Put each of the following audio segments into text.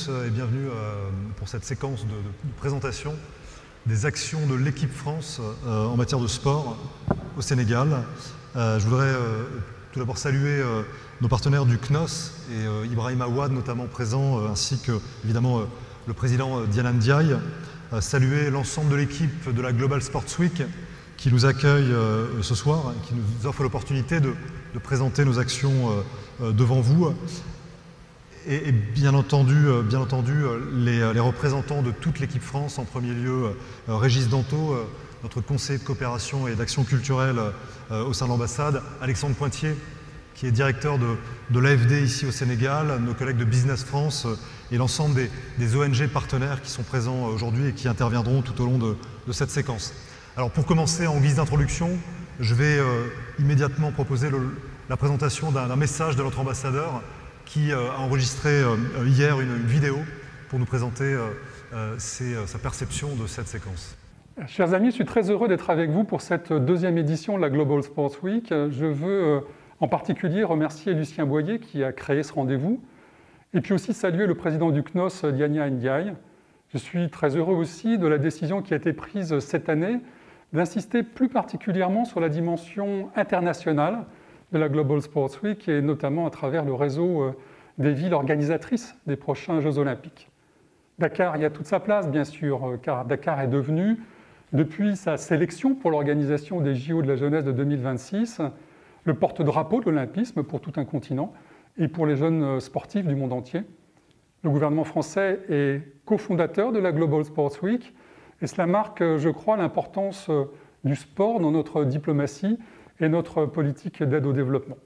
tous et bienvenue pour cette séquence de présentation des actions de l'équipe France en matière de sport au Sénégal. Je voudrais tout d'abord saluer nos partenaires du CNOS et Ibrahim Awad notamment présent, ainsi que évidemment le président Diana Ndiaye. Saluer l'ensemble de l'équipe de la Global Sports Week qui nous accueille ce soir, qui nous offre l'opportunité de présenter nos actions devant vous. Et bien entendu les représentants de toute l'équipe France, en premier lieu Régis Danto, notre conseiller de coopération et d'action culturelle au sein de l'ambassade, Alexandre Pointier, qui est directeur de l'AFD ici au Sénégal, nos collègues de Business France et l'ensemble des ONG partenaires qui sont présents aujourd'hui et qui interviendront tout au long de cette séquence. Alors pour commencer, en guise d'introduction, je vais immédiatement proposer la présentation d'un message de notre ambassadeur qui a enregistré hier une vidéo pour nous présenter sa perception de cette séquence. Chers amis, je suis très heureux d'être avec vous pour cette deuxième édition de la Global Sports Week. Je veux en particulier remercier Lucien Boyer qui a créé ce rendez-vous et puis aussi saluer le président du CNOS, Diana Ndiaye. Je suis très heureux aussi de la décision qui a été prise cette année d'insister plus particulièrement sur la dimension internationale de la Global Sports Week et notamment à travers le réseau des villes organisatrices des prochains Jeux Olympiques. Dakar y a toute sa place, bien sûr, car Dakar est devenu, depuis sa sélection pour l'organisation des JO de la jeunesse de 2026, le porte-drapeau de l'olympisme pour tout un continent et pour les jeunes sportifs du monde entier. Le gouvernement français est cofondateur de la Global Sports Week et cela marque, je crois, l'importance du sport dans notre diplomatie et notre politique d'aide au développement.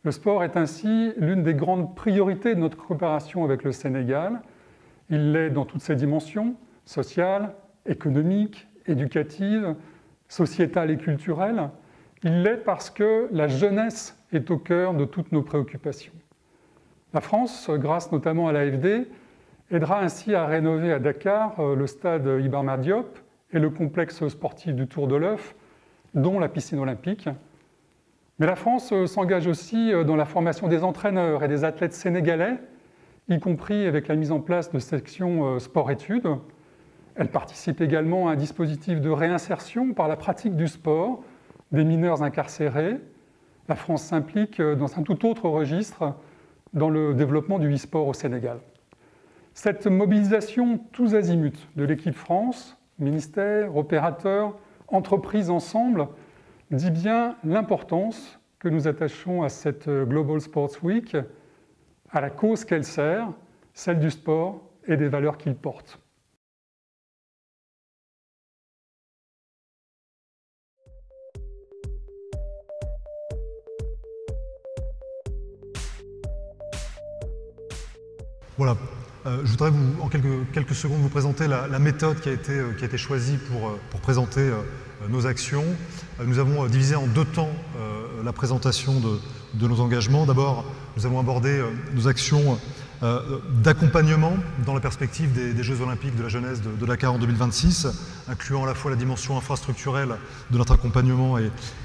Le sport est ainsi l'une des grandes priorités de notre coopération avec le Sénégal. Il l'est dans toutes ses dimensions, sociales, économiques, éducatives, sociétales et culturelles. Il l'est parce que la jeunesse est au cœur de toutes nos préoccupations. La France, grâce notamment à l'AFD, aidera ainsi à rénover à Dakar le stade Iba Mar Diop et le complexe sportif du Tour de l'Œuf, dont la piscine olympique. Mais la France s'engage aussi dans la formation des entraîneurs et des athlètes sénégalais, y compris avec la mise en place de sections sport-études. Elle participe également à un dispositif de réinsertion par la pratique du sport des mineurs incarcérés. La France s'implique dans un tout autre registre dans le développement du e-sport au Sénégal. Cette mobilisation tous azimuts de l'équipe France, ministères, opérateurs, entreprises ensemble, dit bien l'importance que nous attachons à cette Global Sports Week, à la cause qu'elle sert, celle du sport et des valeurs qu'il porte. Voilà. Je voudrais en quelques secondes vous présenter la méthode qui a été choisie pour présenter nos actions. Nous avons divisé en deux temps la présentation de nos engagements. D'abord, nous allons aborder nos actions d'accompagnement dans la perspective des Jeux Olympiques de la jeunesse de Dakar en 2026, incluant à la fois la dimension infrastructurelle de notre accompagnement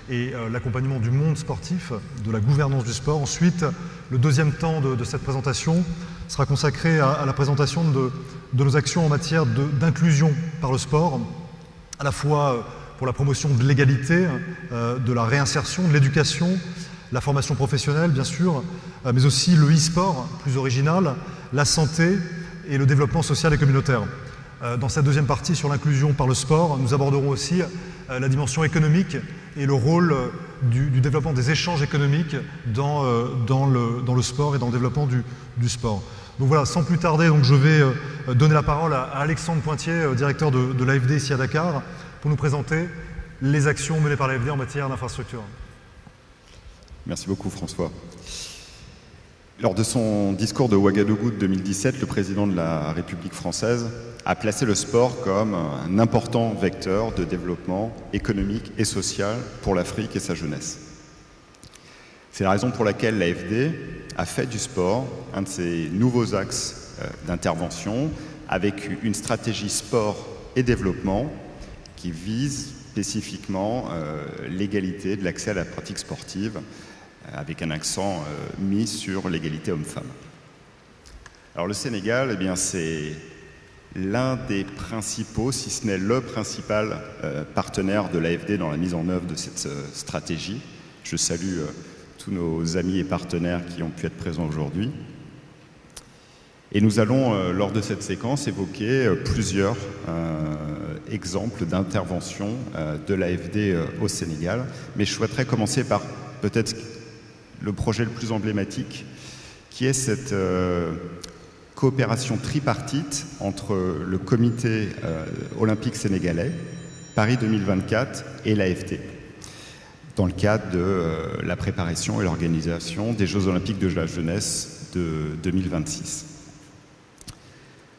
et l'accompagnement du monde sportif, de la gouvernance du sport. Ensuite, le deuxième temps de cette présentation sera consacré à la présentation de nos actions en matière d'inclusion par le sport, à la fois pour la promotion de l'égalité, de la réinsertion, de l'éducation, la formation professionnelle bien sûr, mais aussi le e-sport plus original, la santé et le développement social et communautaire. Dans cette deuxième partie sur l'inclusion par le sport, nous aborderons aussi la dimension économique et le rôle du développement des échanges économiques dans le sport et dans le développement du sport. Donc voilà, sans plus tarder, donc je vais donner la parole à Alexandre Pointier, directeur de l'AFD ici à Dakar, pour nous présenter les actions menées par l'AFD en matière d'infrastructure. Merci beaucoup François. Lors de son discours de Ouagadougou de 2017, le président de la République française a placé le sport comme un important vecteur de développement économique et social pour l'Afrique et sa jeunesse. C'est la raison pour laquelle l'AFD a fait du sport un de ses nouveaux axes d'intervention avec une stratégie sport et développement qui vise spécifiquement l'égalité de l'accès à la pratique sportive avec un accent mis sur l'égalité homme-femme. Alors le Sénégal, eh bien, c'est l'un des principaux, si ce n'est le principal partenaire de l'AFD dans la mise en œuvre de cette stratégie. Je salue tous nos amis et partenaires qui ont pu être présents aujourd'hui. Et nous allons, lors de cette séquence, évoquer plusieurs exemples d'intervention de l'AFD au Sénégal. Mais je souhaiterais commencer par peut-être le projet le plus emblématique, qui est cette coopération tripartite entre le comité olympique sénégalais, Paris 2024 et l'AFD, dans le cadre de la préparation et l'organisation des Jeux olympiques de la jeunesse de 2026.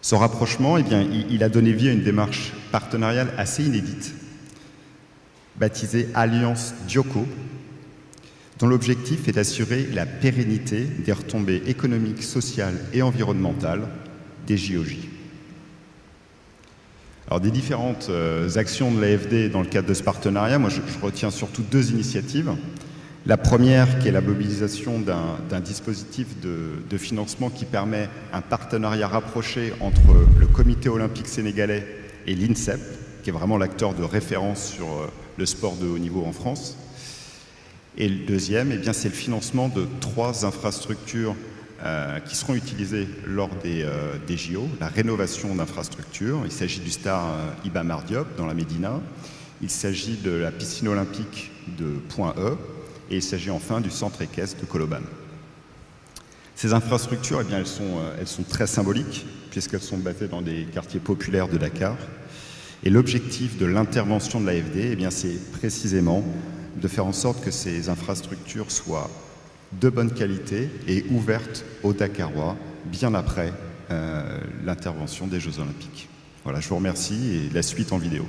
Ce rapprochement, eh bien, il a donné vie à une démarche partenariale assez inédite, baptisée Alliance Dioko, dont l'objectif est d'assurer la pérennité des retombées économiques, sociales et environnementales des JOJ. Alors, des différentes actions de l'AFD dans le cadre de ce partenariat, moi je retiens surtout deux initiatives. La première, qui est la mobilisation d'un dispositif de financement qui permet un partenariat rapproché entre le Comité olympique sénégalais et l'INSEP, qui est vraiment l'acteur de référence sur le sport de haut niveau en France. Et le deuxième, eh bien, c'est le financement de 3 infrastructures qui seront utilisées lors des JO, la rénovation d'infrastructures. Il s'agit du stade Iba Mar Diop dans la Médina, il s'agit de la piscine olympique de Point E, et il s'agit enfin du centre équestre de Colobane. Ces infrastructures, eh bien, elles sont très symboliques, puisqu'elles sont basées dans des quartiers populaires de Dakar. Et l'objectif de l'intervention de l'AFD, eh bien, c'est précisément de faire en sorte que ces infrastructures soient de bonne qualité et ouvertes aux Dakarois bien après l'intervention des Jeux Olympiques. Voilà, je vous remercie et la suite en vidéo.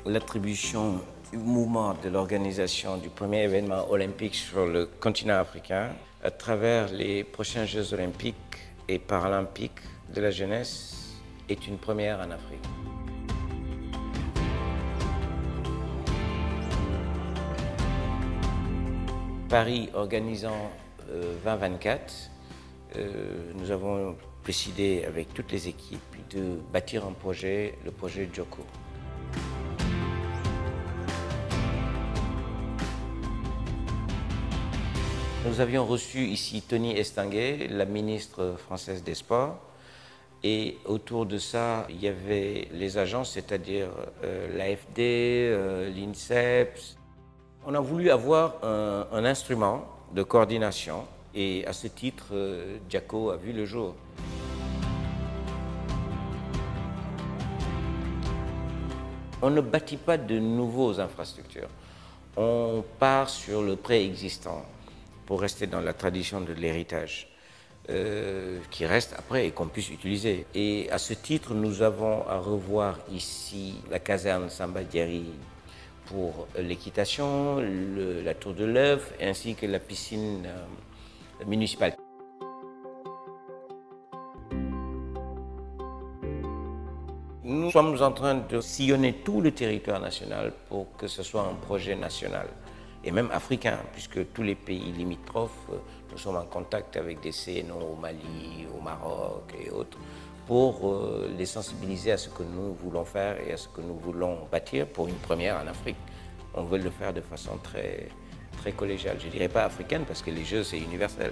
L'attribution du mouvement de l'organisation du premier événement olympique sur le continent africain à travers les prochains Jeux olympiques et paralympiques de la jeunesse est une première en Afrique. Paris organisant 2024, nous avons décidé avec toutes les équipes de bâtir un projet, le projet Dioko. Nous avions reçu ici Tony Estanguet, la ministre française des Sports, et autour de ça, il y avait les agences, c'est-à-dire l'AFD, l'INSEP. On a voulu avoir un instrument de coordination et à ce titre, Dioko a vu le jour. On ne bâtit pas de nouvelles infrastructures. On part sur le préexistant pour rester dans la tradition de l'héritage qui reste après et qu'on puisse utiliser. Et à ce titre, nous avons à revoir ici la caserne Samba Diarry pour l'équitation, la tour de l'œuf ainsi que la piscine municipale. Nous sommes en train de sillonner tout le territoire national pour que ce soit un projet national et même africain, puisque tous les pays limitrophes, nous sommes en contact avec des CNO au Mali, au Maroc et autres, pour les sensibiliser à ce que nous voulons faire et à ce que nous voulons bâtir pour une première en Afrique. On veut le faire de façon très, très collégiale. Je ne dirais pas africaine parce que les Jeux, c'est universel.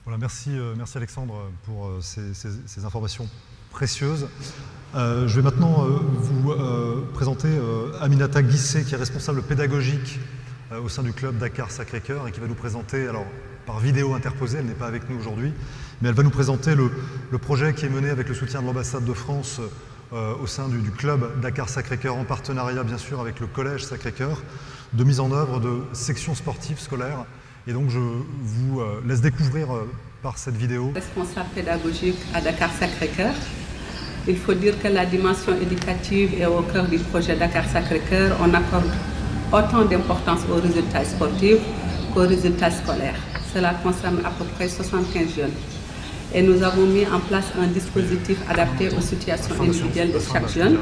Voilà, merci Alexandre pour ces informations précieuses. Je vais maintenant vous présenter Aminata Guissé, qui est responsable pédagogique au sein du club Dakar Sacré-Cœur et qui va nous présenter, alors par vidéo interposée, elle n'est pas avec nous aujourd'hui, mais elle va nous présenter le projet qui est mené avec le soutien de l'ambassade de France au sein du club Dakar Sacré-Cœur, en partenariat bien sûr avec le collège Sacré-Cœur, de mise en œuvre de sections sportives scolaires. Et donc je vous laisse découvrir par cette vidéo. Responsable pédagogique à Dakar Sacré-Cœur. Il faut dire que la dimension éducative est au cœur du projet Dakar Sacré-Cœur. On accorde autant d'importance aux résultats sportifs qu'aux résultats scolaires. Cela concerne à peu près 75 jeunes. Et nous avons mis en place un dispositif adapté aux situations individuelles de chaque jeune.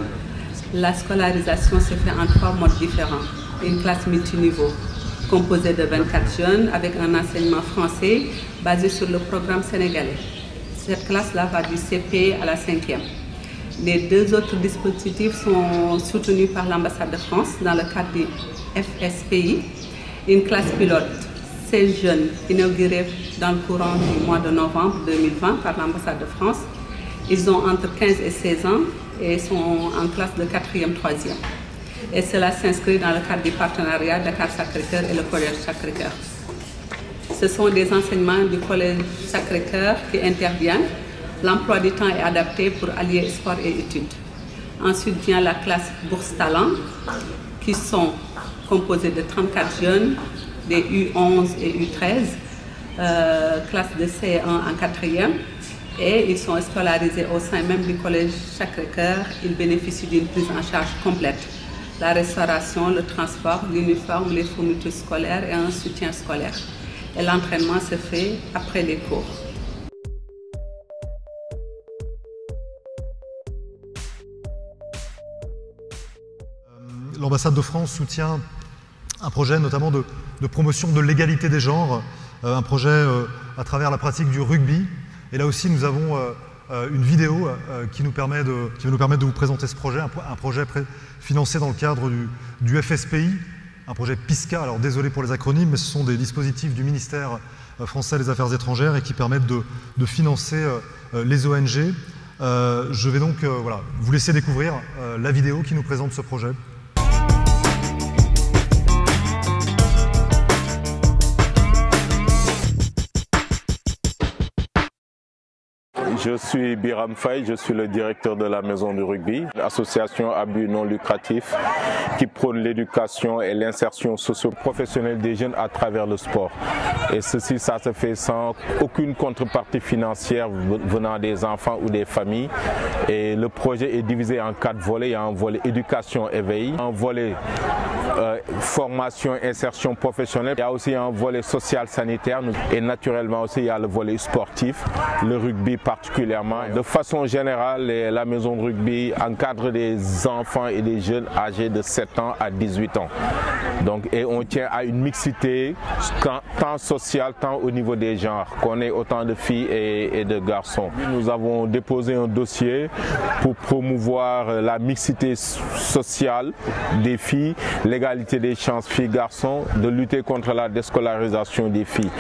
La scolarisation se fait en 3 modes différents. Une classe multiniveau composée de 24 jeunes avec un enseignement français basé sur le programme sénégalais. Cette classe-là va du CP à la 5e. Les 2 autres dispositifs sont soutenus par l'ambassade de France dans le cadre du FSPI. Une classe pilote, 16 jeunes inaugurés dans le courant du mois de novembre 2020 par l'ambassade de France. Ils ont entre 15 et 16 ans et sont en classe de 4e, 3e. Et cela s'inscrit dans le cadre du partenariat Dakar-Sacré-Cœur et le Collège Sacré-Cœur. Ce sont des enseignements du Collège Sacré-Cœur qui interviennent. L'emploi du temps est adapté pour allier sport et études. Ensuite vient la classe Bourse Talent, qui sont composés de 34 jeunes, des U11 et U13, classe de CE1 en 4e, et ils sont scolarisés au sein même du Collège Sacré-Cœur. Ils bénéficient d'une prise en charge complète. La restauration, le transport, l'uniforme, les fournitures scolaires et un soutien scolaire. Et l'entraînement se fait après les cours. L'ambassade de France soutient un projet notamment de promotion de l'égalité des genres, un projet à travers la pratique du rugby. Et là aussi, nous avons une vidéo qui va nous permettre de vous présenter ce projet, un projet financé dans le cadre du FSPI, un projet PISCA. Alors désolé pour les acronymes, mais ce sont des dispositifs du ministère français des Affaires étrangères et qui permettent de financer les ONG. Je vais donc vous laisser découvrir la vidéo qui nous présente ce projet. Je suis Biram Faye, je suis le directeur de la Maison du Rugby, association à but non lucratif qui prône l'éducation et l'insertion socio-professionnelle des jeunes à travers le sport. Et ceci, ça se fait sans aucune contrepartie financière venant des enfants ou des familles. Et le projet est divisé en 4 volets. Il y a un volet éducation éveil, un volet formation, insertion professionnelle. Il y a aussi un volet social sanitaire et naturellement aussi il y a le volet sportif, le rugby particulièrement. De façon générale, la maison de rugby encadre des enfants et des jeunes âgés de 7 ans à 18 ans. Donc, et on tient à une mixité tant sociale, tant au niveau des genres, qu'on ait autant de filles et de garçons. Nous avons déposé un dossier pour promouvoir la mixité sociale des filles, l'égalité des chances filles-garçons, de lutter contre la déscolarisation des filles.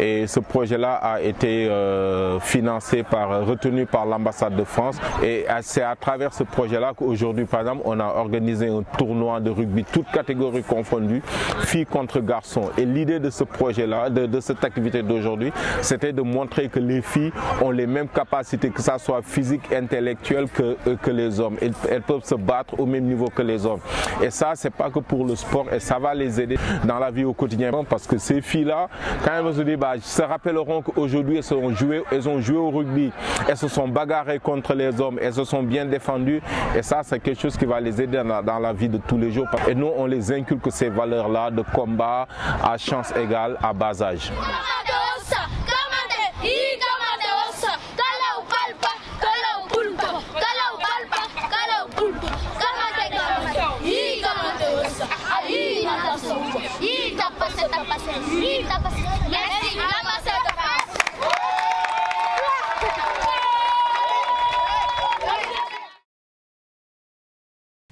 Et ce projet-là a été retenu par l'ambassade de France. Et c'est à travers ce projet-là qu'aujourd'hui, par exemple, on a organisé un tournoi de rugby, toutes catégories confondues, filles contre garçons. Et l'idée de ce projet-là, de cette activité d'aujourd'hui, c'était de montrer que les filles ont les mêmes capacités, que ça soit physique, intellectuelle, que les hommes. Elles peuvent se battre au même niveau que les hommes. Et ça, c'est pas que pour le sport, et ça va les aider dans la vie au quotidien. Parce que ces filles-là, quand elles se disent, se rappelleront qu'aujourd'hui, elles ont joué au rugby, elles se sont bagarrées contre les hommes, elles se sont bien défendues. Et ça, c'est quelque chose qui va les aider dans la vie de tous les jours. Et nous, on les inculque ces valeurs-là de combat à chance égale à bas âge.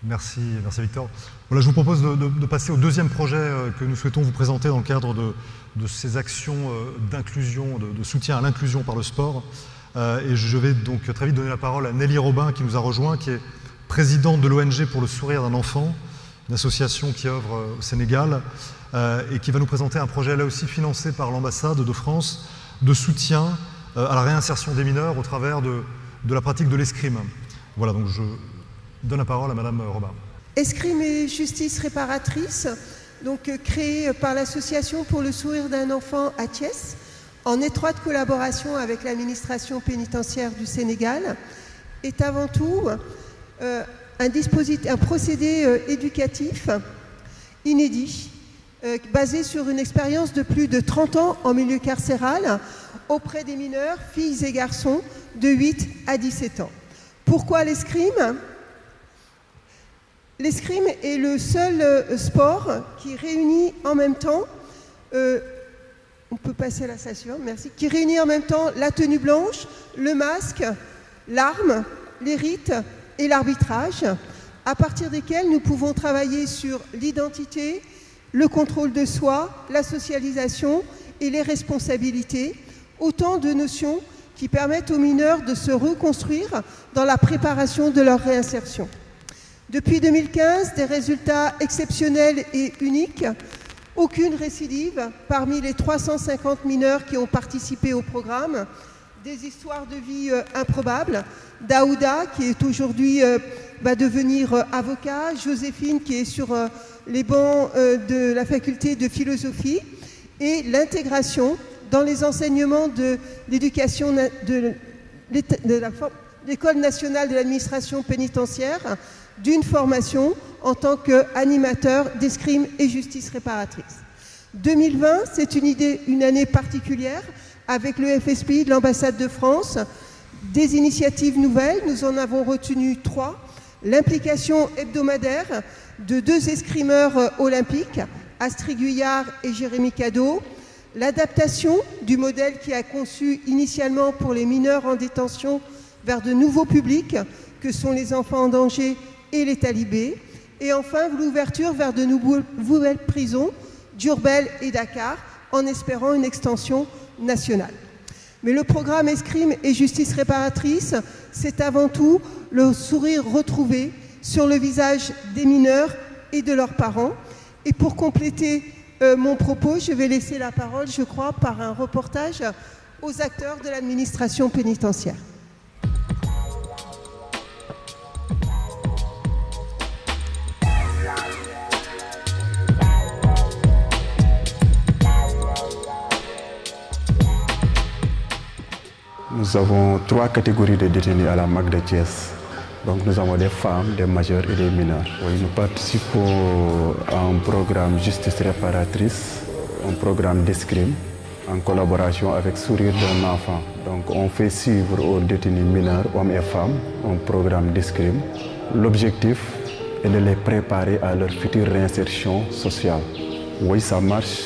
Merci Victor. Voilà, je vous propose de passer au deuxième projet que nous souhaitons vous présenter dans le cadre de ces actions d'inclusion, de soutien à l'inclusion par le sport. Et je vais donc très vite donner la parole à Nelly Robin qui nous a rejoint, qui est présidente de l'ONG pour le sourire d'un enfant, une association qui œuvre au Sénégal et qui va nous présenter un projet là aussi financé par l'ambassade de France de soutien à la réinsertion des mineurs au travers de la pratique de l'escrime. Voilà, donc je donne la parole à Madame Robin. Escrime et justice réparatrice, donc créée par l'association pour le sourire d'un enfant à Thiès, en étroite collaboration avec l'administration pénitentiaire du Sénégal, est avant tout un procédé éducatif inédit basé sur une expérience de plus de 30 ans en milieu carcéral auprès des mineurs, filles et garçons de 8 à 17 ans. Pourquoi l'escrime? L'escrime est le seul sport qui réunit en même temps, on peut passer à la station, merci, qui réunit en même temps la tenue blanche, le masque, l'arme, les rites et l'arbitrage, à partir desquels nous pouvons travailler sur l'identité, le contrôle de soi, la socialisation et les responsabilités, autant de notions qui permettent aux mineurs de se reconstruire dans la préparation de leur réinsertion. Depuis 2015, des résultats exceptionnels et uniques, aucune récidive parmi les 350 mineurs qui ont participé au programme, des histoires de vie improbables. Daouda, qui est aujourd'hui va devenir avocat, Joséphine, qui est sur les bancs de la faculté de philosophie, et l'intégration dans les enseignements de l'éducation de l'École nationale de l'administration pénitentiaire d'une formation en tant qu'animateur d'escrime et justice réparatrice. 2020, c'est une année particulière avec le FSPI de l'ambassade de France, des initiatives nouvelles, nous en avons retenu 3, l'implication hebdomadaire de 2 escrimeurs olympiques, Astrid Guyard et Jérémy Cadeau, l'adaptation du modèle qui a conçu initialement pour les mineurs en détention vers de nouveaux publics, que sont les enfants en danger et les talibés, et enfin l'ouverture vers de nouvelles prisons, Diourbel et Dakar, en espérant une extension nationale. Mais le programme Escrime et Justice Réparatrice, c'est avant tout le sourire retrouvé sur le visage des mineurs et de leurs parents. Et pour compléter mon propos, je vais laisser la parole, je crois, par un reportage aux acteurs de l'administration pénitentiaire. Nous avons 3 catégories de détenus à la MAC de Thiès. Donc nous avons des femmes, des majeurs et des mineurs. Oui, nous participons à un programme Justice Réparatrice, un programme d'escrime, en collaboration avec Sourire d'un enfant. Donc on fait suivre aux détenus mineurs, hommes et femmes, un programme d'escrime. L'objectif est de les préparer à leur future réinsertion sociale. Oui, ça marche,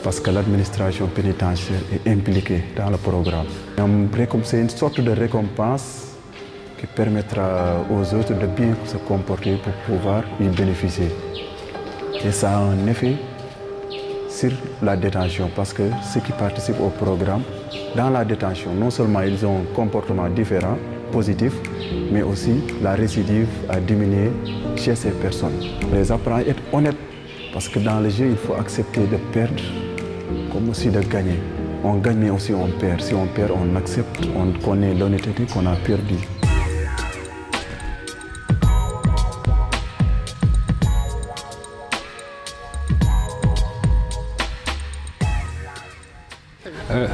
parce que l'administration pénitentiaire est impliquée dans le programme. C'est une sorte de récompense qui permettra aux autres de bien se comporter pour pouvoir y bénéficier. Et ça a un effet sur la détention, parce que ceux qui participent au programme, dans la détention, non seulement ils ont un comportement différent, positif, mais aussi la récidive a diminué chez ces personnes. On les apprend à être honnêtes, parce que dans le jeu, il faut accepter de perdre comme aussi de gagner. On gagne mais aussi on perd. Si on perd, on accepte, on connaît l'honnêteté qu'on a perdu.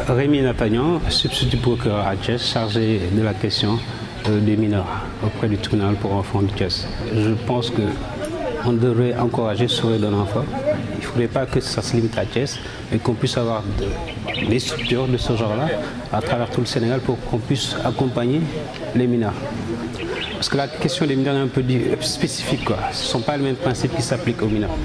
Rémi Natagnan, substitut procureur à Thiès, chargé de la question des mineurs auprès du tribunal pour enfants de Thiès. Je pense qu'on devrait encourager Sourire d'un enfant. Il ne faudrait pas que ça se limite à Thiès, mais qu'on puisse avoir des structures de ce genre-là à travers tout le Sénégal pour qu'on puisse accompagner les mineurs. Parce que la question des mineurs est un peu spécifique, quoi. Ce ne sont pas les mêmes principes qui s'appliquent aux mineurs.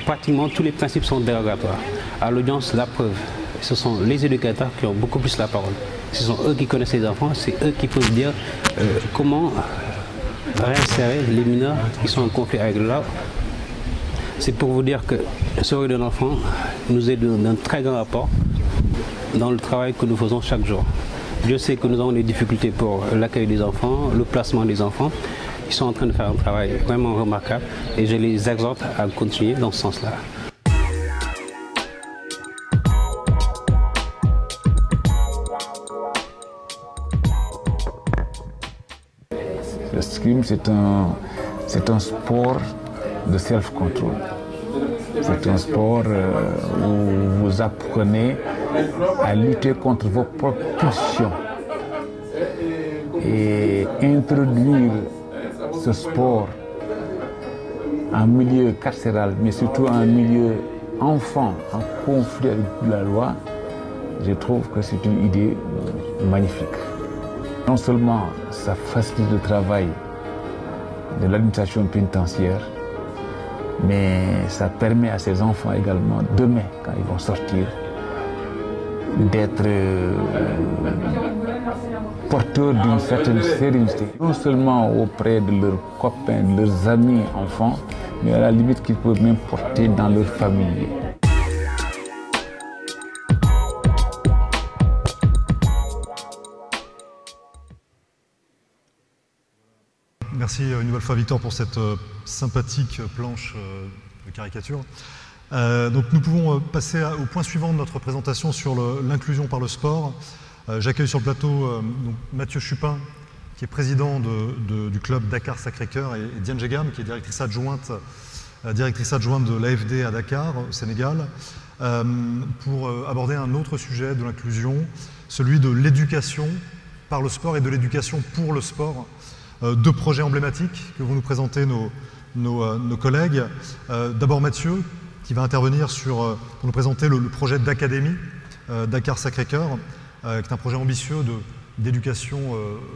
Pratiquement tous les principes sont dérogatoires. À l'audience, la preuve, ce sont les éducateurs qui ont beaucoup plus la parole. Ce sont eux qui connaissent les enfants, c'est eux qui peuvent dire comment réinsérer les mineurs qui sont en conflit avec le loi. C'est pour vous dire que Sourire d'un enfant nous est d'un très grand apport dans le travail que nous faisons chaque jour. Je sais que nous avons des difficultés pour l'accueil des enfants, le placement des enfants. Ils sont en train de faire un travail vraiment remarquable et je les exhorte à continuer dans ce sens-là. L'escrime, c'est un sport de self-control. C'est un sport où vous apprenez à lutter contre vos propres pulsions. Et introduire ce sport en milieu carcéral, mais surtout en milieu enfants en conflit avec la loi, je trouve que c'est une idée magnifique. Non seulement ça facilite le travail de l'administration pénitentiaire, mais ça permet à ces enfants également, demain, quand ils vont sortir, d'être porteurs d'une certaine sérénité, non seulement auprès de leurs copains, de leurs amis enfants, mais à la limite qu'ils peuvent même porter dans leur famille. Merci une nouvelle fois Victor pour cette sympathique planche de caricature. Donc nous pouvons passer au point suivant de notre présentation sur l'inclusion par le sport. J'accueille sur le plateau donc Mathieu Chupin, qui est président du club Dakar Sacré-Cœur, et Diane Jegam, qui est directrice adjointe de l'AFD à Dakar, au Sénégal, pour aborder un autre sujet de l'inclusion, celui de l'éducation par le sport et de l'éducation pour le sport. Deux projets emblématiques que vont nous présenter nos collègues. D'abord Mathieu, qui va intervenir pour nous présenter le projet d'académie Dakar Sacré-Cœur, qui est un projet ambitieux d'éducation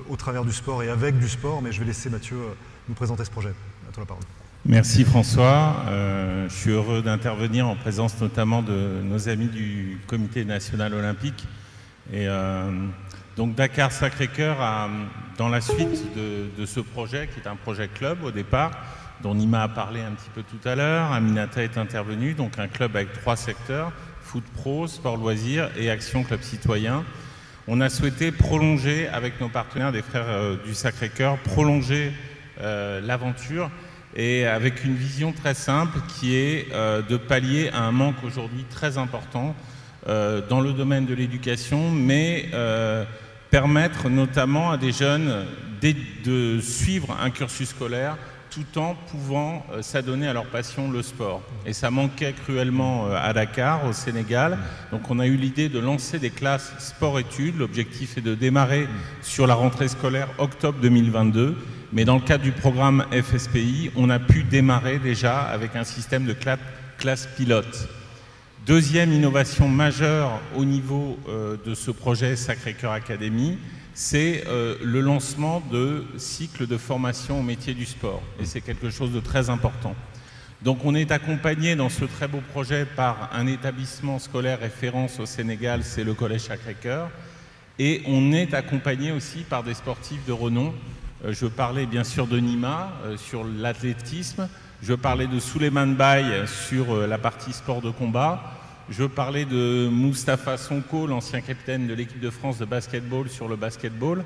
au travers du sport et avec du sport, mais je vais laisser Mathieu nous présenter ce projet. À toi la parole. Merci François. Je suis heureux d'intervenir en présence notamment de nos amis du Comité national olympique. Et donc Dakar Sacré-Cœur, dans la suite de ce projet, qui est un projet club au départ, dont Nima a parlé un petit peu tout à l'heure, Aminata est intervenue, donc un club avec 3 secteurs, foot pro, sport loisirs et action club citoyen. On a souhaité prolonger avec nos partenaires des Frères du Sacré-Cœur, prolonger l'aventure, et avec une vision très simple qui est de pallier à un manque aujourd'hui très important dans le domaine de l'éducation, mais permettre notamment à des jeunes de suivre un cursus scolaire tout en pouvant s'adonner à leur passion, le sport. Et ça manquait cruellement à Dakar, au Sénégal. Donc on a eu l'idée de lancer des classes sport-études. L'objectif est de démarrer sur la rentrée scolaire octobre 2022. Mais dans le cadre du programme FSPI, on a pu démarrer déjà avec un système de classe pilote. Deuxième innovation majeure au niveau de ce projet Sacré-Cœur Academy, c'est le lancement de cycles de formation au métier du sport. Et c'est quelque chose de très important. Donc on est accompagné dans ce très beau projet par un établissement scolaire référence au Sénégal, c'est le Collège Sacré-Cœur. Et on est accompagné aussi par des sportifs de renom. Je parlais bien sûr de Nima sur l'athlétisme. Je parlais de Souleymane Baye sur la partie sport de combat. Je parlais de Moustapha Sonko, l'ancien capitaine de l'équipe de France de basketball sur le basketball.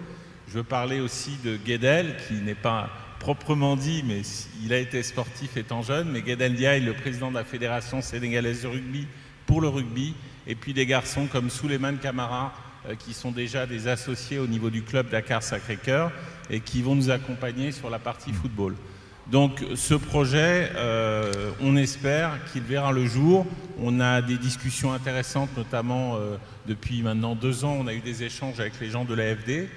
Je parlais aussi de Guedel, qui n'est pas proprement dit, mais il a été sportif étant jeune. Mais Guedel Ndiaye, le président de la Fédération sénégalaise de rugby, pour le rugby. Et puis des garçons comme Souleymane Camara, qui sont déjà des associés au niveau du club Dakar Sacré-Cœur et qui vont nous accompagner sur la partie football. Donc ce projet, on espère qu'il verra le jour. On a des discussions intéressantes, notamment depuis maintenant 2 ans, on a eu des échanges avec les gens de l'AFD,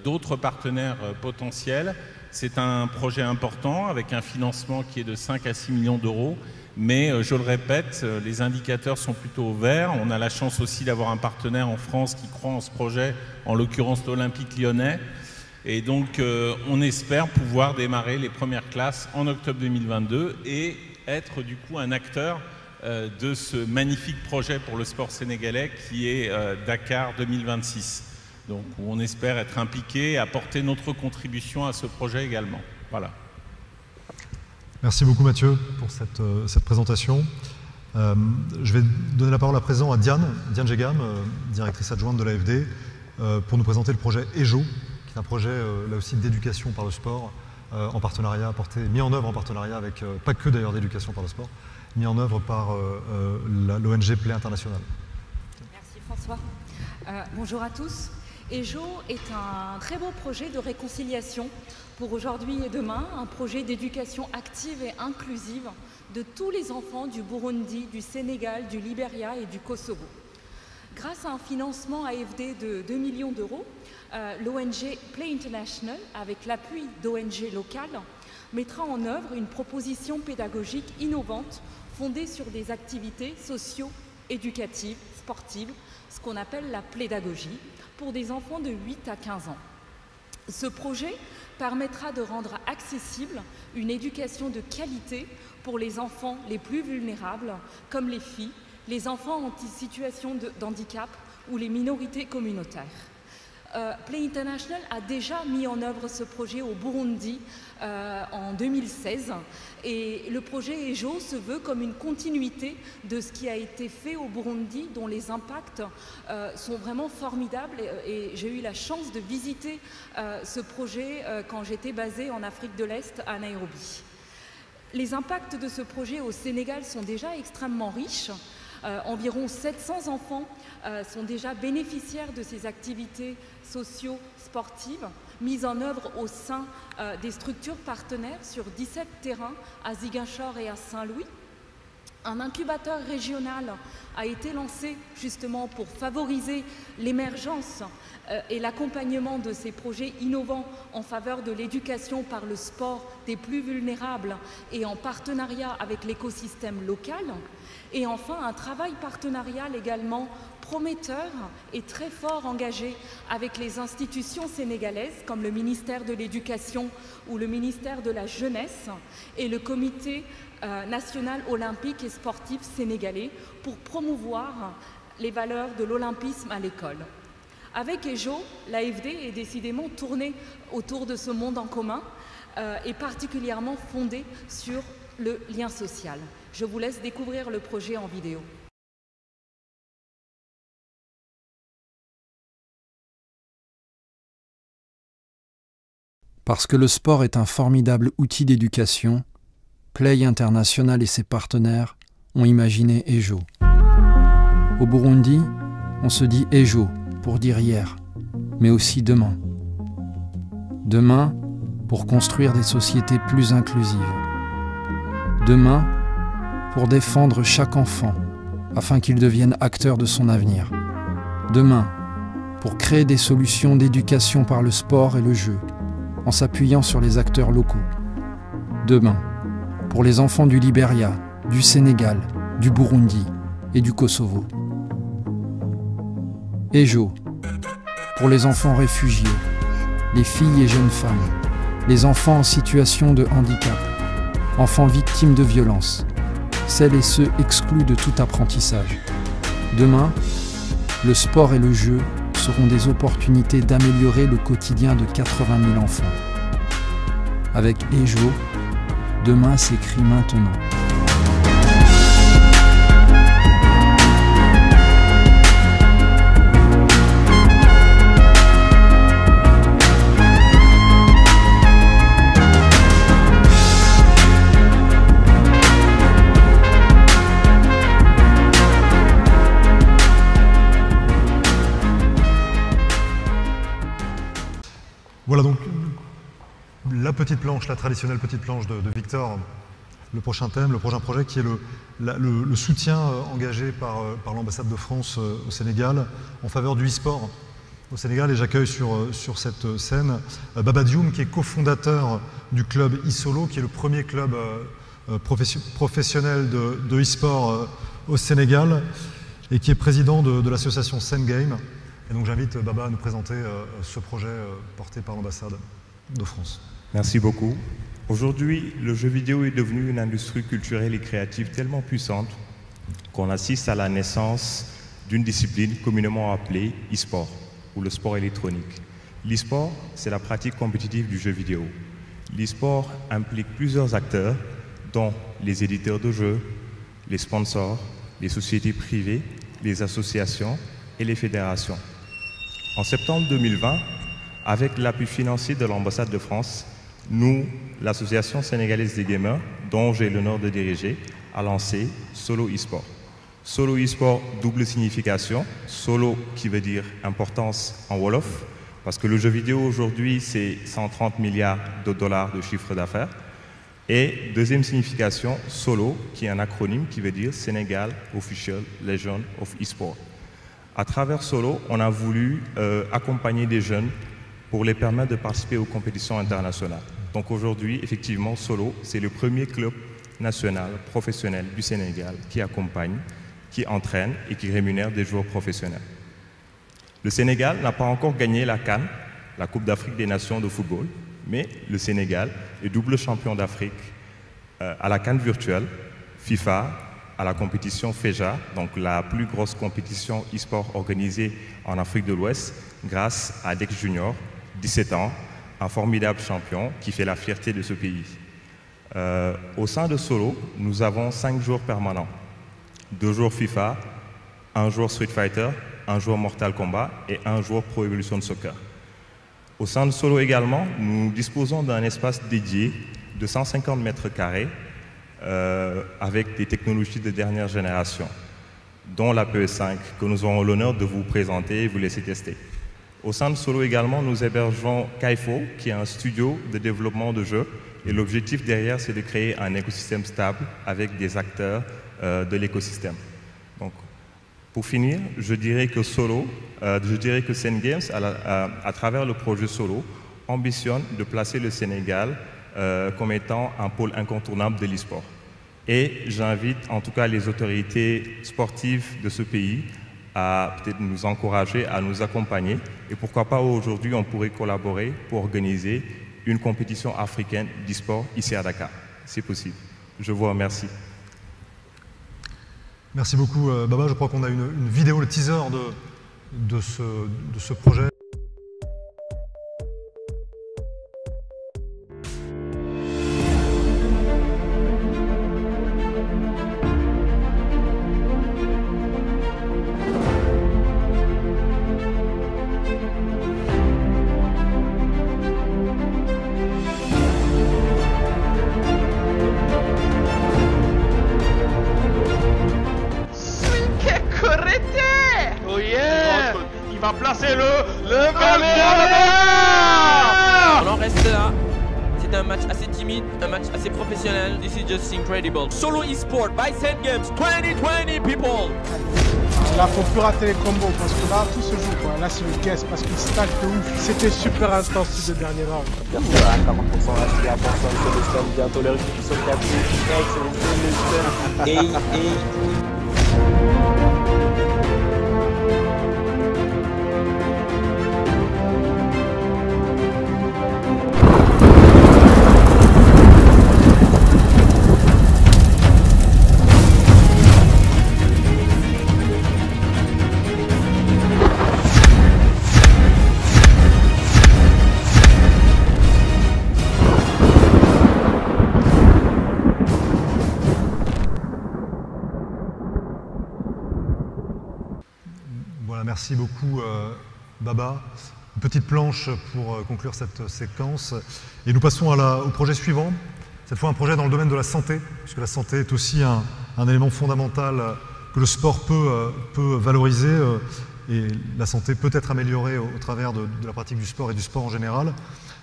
d'autres partenaires potentiels. C'est un projet important avec un financement qui est de 5 à 6 millions d'euros. Mais je le répète, les indicateurs sont plutôt verts. On a la chance aussi d'avoir un partenaire en France qui croit en ce projet, en l'occurrence l'Olympique Lyonnais. Et donc on espère pouvoir démarrer les premières classes en octobre 2022 et être du coup un acteur de ce magnifique projet pour le sport sénégalais qui est Dakar 2026. Donc on espère être impliqué et apporter notre contribution à ce projet également. Voilà. Merci beaucoup Mathieu pour cette présentation. Je vais donner la parole à présent à Diane Jegam, directrice adjointe de l'AFD, pour nous présenter le projet EJO, qui est un projet là aussi d'éducation par le sport, en partenariat, mis en œuvre en partenariat avec, pas que d'ailleurs d'éducation par le sport, mis en œuvre par l'ONG Play International. Merci François. Bonjour à tous. EJO est un très beau projet de réconciliation pour aujourd'hui et demain, un projet d'éducation active et inclusive de tous les enfants du Burundi, du Sénégal, du Libéria et du Kosovo. Grâce à un financement AFD de 2 millions d'euros, l'ONG Play International, avec l'appui d'ONG locales, mettra en œuvre une proposition pédagogique innovante fondée sur des activités socio-éducatives, sportives, ce qu'on appelle la pédagogie, pour des enfants de 8 à 15 ans. Ce projet permettra de rendre accessible une éducation de qualité pour les enfants les plus vulnérables, comme les filles, les enfants en situation de handicap ou les minorités communautaires. Play International a déjà mis en œuvre ce projet au Burundi en 2016 et le projet EJO se veut comme une continuité de ce qui a été fait au Burundi, dont les impacts sont vraiment formidables et j'ai eu la chance de visiter ce projet quand j'étais basée en Afrique de l'Est à Nairobi. Les impacts de ce projet au Sénégal sont déjà extrêmement riches. Environ 700 enfants sont déjà bénéficiaires de ces activités socio-sportives mises en œuvre au sein des structures partenaires sur 17 terrains à Ziguinchor et à Saint-Louis. Un incubateur régional a été lancé justement pour favoriser l'émergence et l'accompagnement de ces projets innovants en faveur de l'éducation par le sport des plus vulnérables et en partenariat avec l'écosystème local. Et enfin, un travail partenarial également prometteur et très fort engagé avec les institutions sénégalaises comme le ministère de l'Éducation ou le ministère de la Jeunesse et le Comité national olympique et sportif sénégalais pour promouvoir les valeurs de l'olympisme à l'école. Avec EJO, l'AFD est décidément tournée autour de ce monde en commun et particulièrement fondée sur le lien social. Je vous laisse découvrir le projet en vidéo. Parce que le sport est un formidable outil d'éducation, Play International et ses partenaires ont imaginé EJO. Au Burundi, on se dit EJO pour dire hier, mais aussi demain. Demain, pour construire des sociétés plus inclusives. Demain, pour défendre chaque enfant, afin qu'il devienne acteur de son avenir. Demain, pour créer des solutions d'éducation par le sport et le jeu, en s'appuyant sur les acteurs locaux. Demain, pour les enfants du Libéria, du Sénégal, du Burundi et du Kosovo. EJO, pour les enfants réfugiés, les filles et jeunes femmes, les enfants en situation de handicap, enfants victimes de violences, celles et ceux exclus de tout apprentissage. Demain, le sport et le jeu seront des opportunités d'améliorer le quotidien de 80 000 enfants. Avec EJO, demain s'écrit maintenant. Voilà donc la petite planche, la traditionnelle petite planche de Victor, le prochain thème, le prochain projet qui est le soutien engagé par l'ambassade de France au Sénégal en faveur du e-sport au Sénégal. Et j'accueille sur cette scène Baba Dioum, qui est cofondateur du club e-Solo, qui est le premier club professionnel de e-sport au Sénégal et qui est président de l'association Sengame. Et donc j'invite Baba à nous présenter ce projet porté par l'ambassade de France. Merci beaucoup. Aujourd'hui, le jeu vidéo est devenu une industrie culturelle et créative tellement puissante qu'on assiste à la naissance d'une discipline communément appelée e-sport ou le sport électronique. L'e-sport, c'est la pratique compétitive du jeu vidéo. L'e-sport implique plusieurs acteurs, dont les éditeurs de jeux, les sponsors, les sociétés privées, les associations et les fédérations. En septembre 2020, avec l'appui financier de l'ambassade de France, nous, l'association sénégalaise des gamers, dont j'ai l'honneur de diriger, a lancé Solo eSport. Solo eSport, double signification. Solo qui veut dire importance en Wolof, parce que le jeu vidéo aujourd'hui, c'est 130 milliards de dollars de chiffre d'affaires. Et deuxième signification, Solo, qui est un acronyme qui veut dire Sénégal Official Legion of eSport. À travers Solo, on a voulu accompagner des jeunes pour les permettre de participer aux compétitions internationales. Donc aujourd'hui, effectivement, Solo, c'est le premier club nationale professionnelle du Sénégal qui accompagne, qui entraîne et qui rémunère des joueurs professionnels. Le Sénégal n'a pas encore gagné la CAN, la Coupe d'Afrique des Nations de football, mais le Sénégal est double champion d'Afrique à la CAN virtuelle, FIFA, à la compétition FEJA, donc la plus grosse compétition e-sport organisée en Afrique de l'Ouest, grâce à Dex Junior, 17 ans, un formidable champion qui fait la fierté de ce pays. Au sein de Solo, nous avons 5 joueurs permanents. 2 joueurs FIFA, 1 joueur Street Fighter, 1 joueur Mortal Kombat et 1 joueur Pro Evolution Soccer. Au sein de Solo également, nous disposons d'un espace dédié de 150 mètres carrés avec des technologies de dernière génération, dont la PS5 que nous aurons l'honneur de vous présenter et vous laisser tester. Au sein de Solo également, nous hébergeons Kaifo, qui est un studio de développement de jeux. Et l'objectif derrière, c'est de créer un écosystème stable avec des acteurs de l'écosystème. Donc, pour finir, je dirais que Sen Games, à travers le projet Solo, ambitionne de placer le Sénégal comme étant un pôle incontournable de l'e-sport. Et j'invite en tout cas les autorités sportives de ce pays à peut-être nous encourager, à nous accompagner. Et pourquoi pas aujourd'hui, on pourrait collaborer pour organiser une compétition africaine d'e-sport ici à Dakar. C'est possible. Je vous remercie. Merci beaucoup Baba. Je crois qu'on a une vidéo, le teaser de ce projet. Incredible. Solo eSport by Sen Games 2020 people. Là faut plus rater les combos parce que là tout se joue quoi. Là c'est le guess parce qu'il stack de ouf. C'était super intense ces 2 derniers rounds. À 40% HP à Borson sur le stun, bientôt les récupérations de 4 X, Merci beaucoup Baba. Une petite planche pour conclure cette séquence. Et nous passons au projet suivant. Cette fois un projet dans le domaine de la santé, puisque la santé est aussi un élément fondamental que le sport peut valoriser. Et la santé peut être améliorée au travers de la pratique du sport et du sport en général.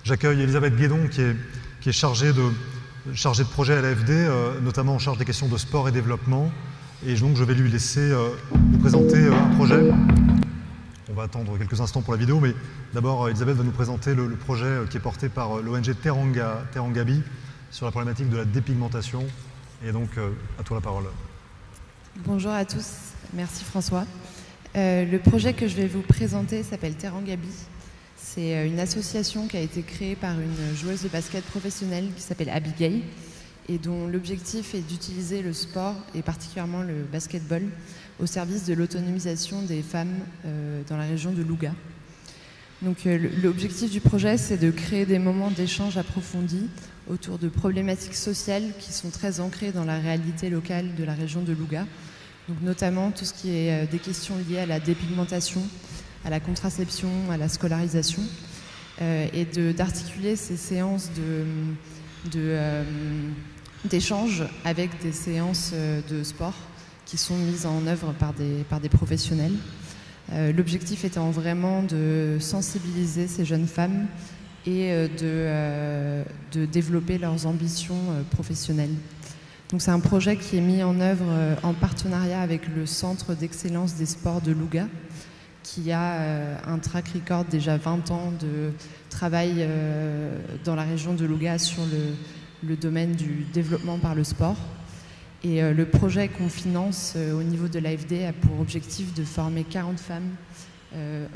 J'accueille Elisabeth Guédon qui est chargée de projet à l'AFD, notamment en charge des questions de sport et développement. Et donc je vais lui laisser nous présenter un projet. On va attendre quelques instants pour la vidéo, mais d'abord Elisabeth va nous présenter le projet qui est porté par l'ONG Terangabi sur la problématique de la dépigmentation. Et donc à toi la parole. Bonjour à tous, merci François. Le projet que je vais vous présenter s'appelle Terangabi. C'est une association qui a été créée par une joueuse de basket professionnelle qui s'appelle Abigail, et dont l'objectif est d'utiliser le sport, et particulièrement le basketball, au service de l'autonomisation des femmes dans la région de Louga. Donc l'objectif du projet, c'est de créer des moments d'échange approfondis autour de problématiques sociales qui sont très ancrées dans la réalité locale de la région de Louga. Donc notamment tout ce qui est des questions liées à la dépigmentation, à la contraception, à la scolarisation, et d'articuler ces séances d'échange avec des séances de sport qui sont mises en œuvre par des professionnels. L'objectif étant vraiment de sensibiliser ces jeunes femmes et de développer leurs ambitions professionnelles. Donc c'est un projet qui est mis en œuvre en partenariat avec le Centre d'excellence des sports de Louga, qui a un track record déjà 20 ans de travail dans la région de Louga sur le domaine du développement par le sport. Et le projet qu'on finance au niveau de l'AFD a pour objectif de former 40 femmes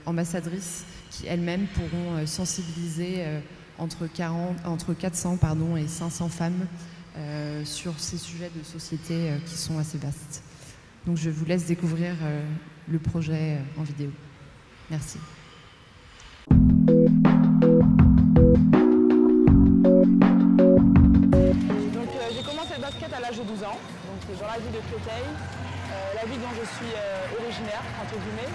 ambassadrices qui elles-mêmes pourront sensibiliser entre 400 et 500 femmes sur ces sujets de société qui sont assez vastes. Donc je vous laisse découvrir le projet en vidéo. Merci. J'ai commencé le basket à l'âge de 12 ans, donc dans la ville de Créteil, la ville dont je suis originaire, entre guillemets.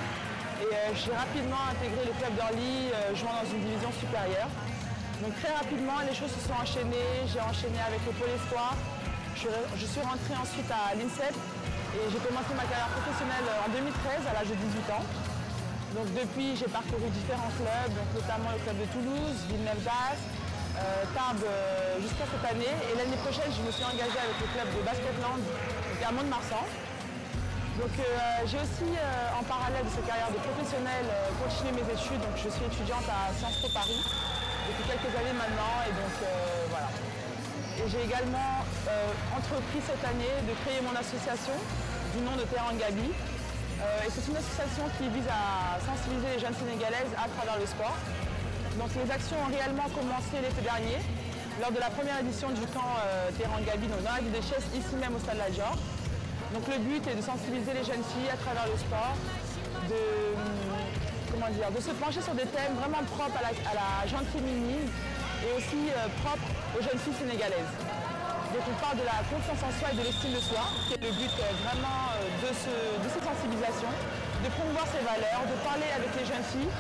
Et j'ai rapidement intégré le club d'Orly, jouant dans une division supérieure. Donc très rapidement, les choses se sont enchaînées. J'ai enchaîné avec le Pôle Espoir. Je suis rentrée ensuite à l'INSEP et j'ai commencé ma carrière professionnelle en 2013 à l'âge de 18 ans. Donc depuis, j'ai parcouru différents clubs, donc notamment le club de Toulouse, Villeneuve-d'Ascq, Tarbes jusqu'à cette année. Et l'année prochaine, je me suis engagée avec le club de Basketland à Mont-de-Marsan. Donc j'ai aussi, en parallèle de cette carrière de professionnelle, continué mes études. Donc je suis étudiante à Sciences Po Paris depuis quelques années maintenant. Et donc voilà. Et j'ai également entrepris cette année de créer mon association du nom de Terang Gabi. Et c'est une association qui vise à sensibiliser les jeunes sénégalaises à travers le sport. Donc les actions ont réellement commencé l'été dernier, lors de la première édition du camp Terang Gabi, donc dans la ville de Thiès, ici même au Stade La Dior. Donc le but est de sensibiliser les jeunes filles à travers le sport, de se pencher sur des thèmes vraiment propres à la gente féminine et aussi propres aux jeunes filles sénégalaises. Donc on parle de la confiance en soi et de l'estime de soi, qui est le but vraiment de cette sensibilisation, de promouvoir ces valeurs, de parler avec les jeunes filles.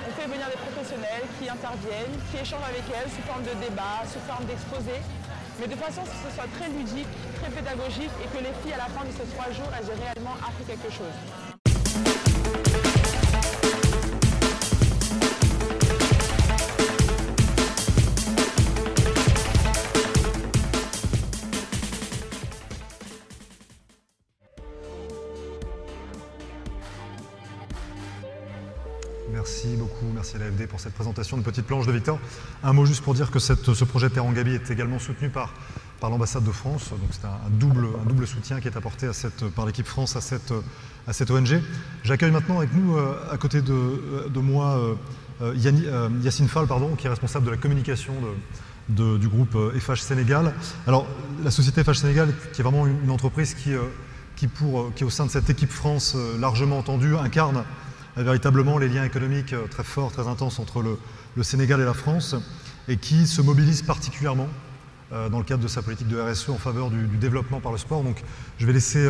On fait venir des professionnels qui interviennent, qui échangent avec elles sous forme de débat, sous forme d'exposé, mais de façon à ce que ce soit très ludique, très pédagogique et que les filles à la fin de ces 3 jours, elles aient réellement appris quelque chose. Merci beaucoup, merci à l'AFD pour cette présentation de petite planche de Victor. Un mot juste pour dire que ce projet Terang Gabi est également soutenu par l'ambassade de France, donc c'est un double soutien qui est apporté par l'équipe France à cette ONG. J'accueille maintenant avec nous, à côté de moi, Yacine Fall, qui est responsable de la communication du groupe FH Sénégal. Alors, la société FH Sénégal, qui est vraiment une entreprise qui au sein de cette équipe France largement entendue, incarne véritablement les liens économiques très forts, très intenses entre le Sénégal et la France, et qui se mobilise particulièrement dans le cadre de sa politique de RSE en faveur du développement par le sport. Donc je vais laisser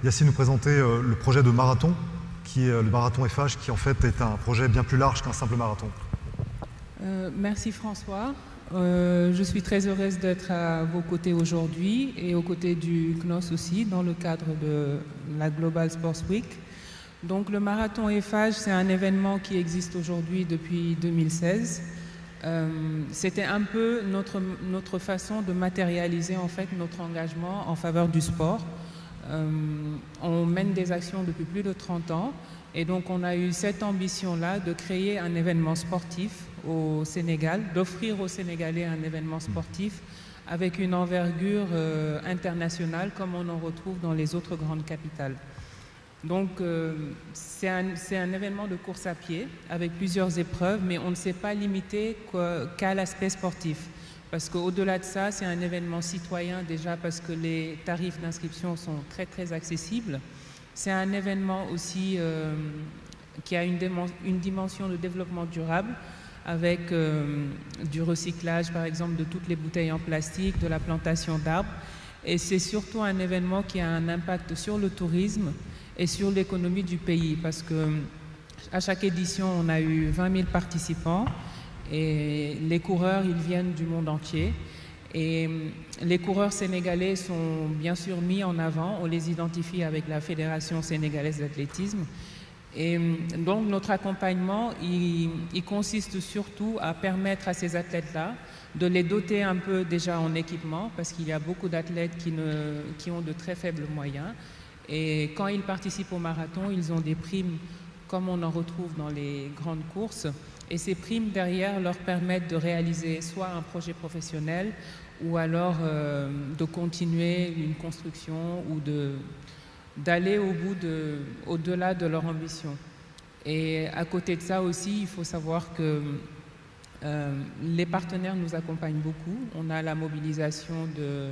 Yacine nous présenter le projet de marathon, qui est le marathon FH, qui en fait est un projet bien plus large qu'un simple marathon. Merci François. Je suis très heureuse d'être à vos côtés aujourd'hui et aux côtés du CNOS aussi, dans le cadre de la Global Sports Week. Donc le marathon FH, c'est un événement qui existe aujourd'hui depuis 2016. C'était un peu notre façon de matérialiser en fait notre engagement en faveur du sport. On mène des actions depuis plus de 30 ans et donc on a eu cette ambition-là de créer un événement sportif au Sénégal, d'offrir aux Sénégalais un événement sportif avec une envergure internationale comme on en retrouve dans les autres grandes capitales. Donc c'est un événement de course à pied avec plusieurs épreuves, mais on ne s'est pas limité qu'à l'aspect sportif. Parce qu'au-delà de ça, c'est un événement citoyen déjà parce que les tarifs d'inscription sont très très accessibles. C'est un événement aussi qui a une dimension de développement durable avec du recyclage par exemple de toutes les bouteilles en plastique, de la plantation d'arbres. Et c'est surtout un événement qui a un impact sur le tourisme et sur l'économie du pays parce qu'à chaque édition, on a eu 20 000 participants et les coureurs, ils viennent du monde entier. Et les coureurs sénégalais sont bien sûr mis en avant, on les identifie avec la Fédération sénégalaise d'athlétisme. Et donc notre accompagnement, il consiste surtout à permettre à ces athlètes-là de les doter un peu déjà en équipement parce qu'il y a beaucoup d'athlètes qui ont de très faibles moyens. Et quand ils participent au marathon, ils ont des primes comme on en retrouve dans les grandes courses. Et ces primes derrière leur permettent de réaliser soit un projet professionnel ou alors de continuer une construction ou d'aller au-delà de leur ambition. Et à côté de ça aussi, il faut savoir que les partenaires nous accompagnent beaucoup. On a la mobilisation de